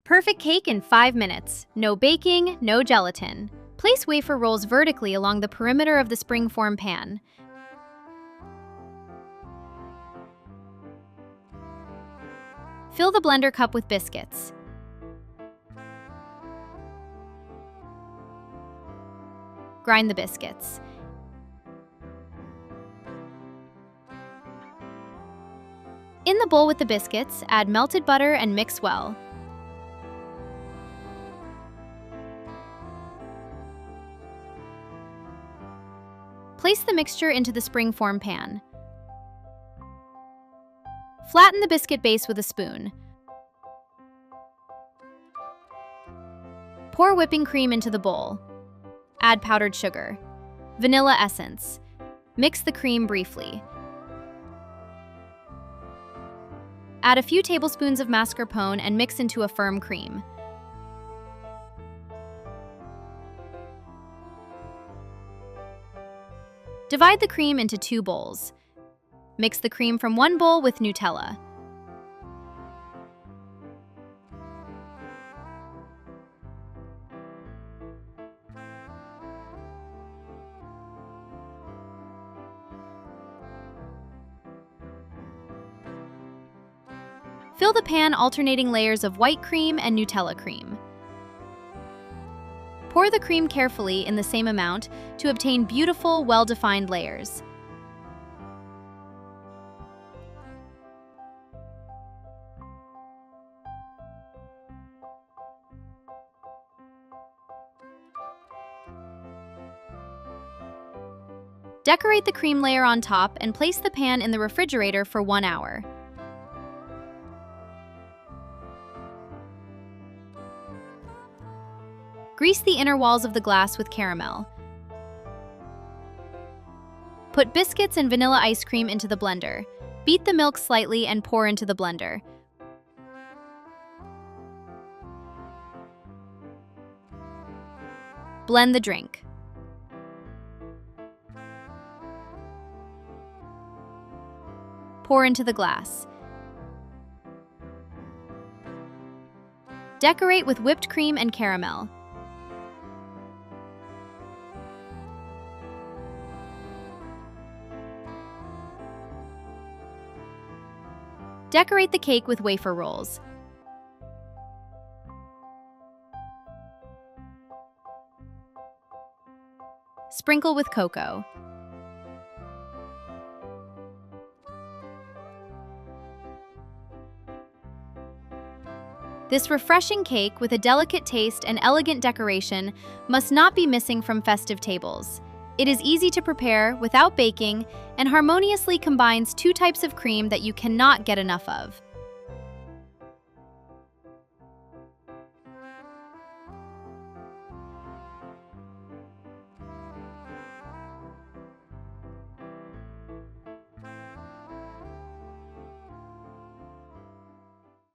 Perfect cake in 5 minutes. No baking, no gelatin. Place wafer rolls vertically along the perimeter of the springform pan. Fill the blender cup with biscuits. Grind the biscuits. In the bowl with the biscuits, add melted butter and mix well. Place the mixture into the springform pan. Flatten the biscuit base with a spoon. Pour whipping cream into the bowl. Add powdered sugar. Vanilla essence. Mix the cream briefly. Add a few tablespoons of mascarpone and mix into a firm cream. Divide the cream into 2 bowls. Mix the cream from one bowl with Nutella. Fill the pan alternating layers of white cream and Nutella cream. Pour the cream carefully in the same amount to obtain beautiful, well-defined layers. Decorate the cream layer on top and place the pan in the refrigerator for 1 hour. Grease the inner walls of the glass with caramel. Put biscuits and vanilla ice cream into the blender. Beat the milk slightly and pour into the blender. Blend the drink. Pour into the glass. Decorate with whipped cream and caramel. Decorate the cake with wafer rolls. Sprinkle with cocoa. This refreshing cake with a delicate taste and elegant decoration must not be missing from festive tables. It is easy to prepare without baking and harmoniously combines 2 types of cream that you cannot get enough of.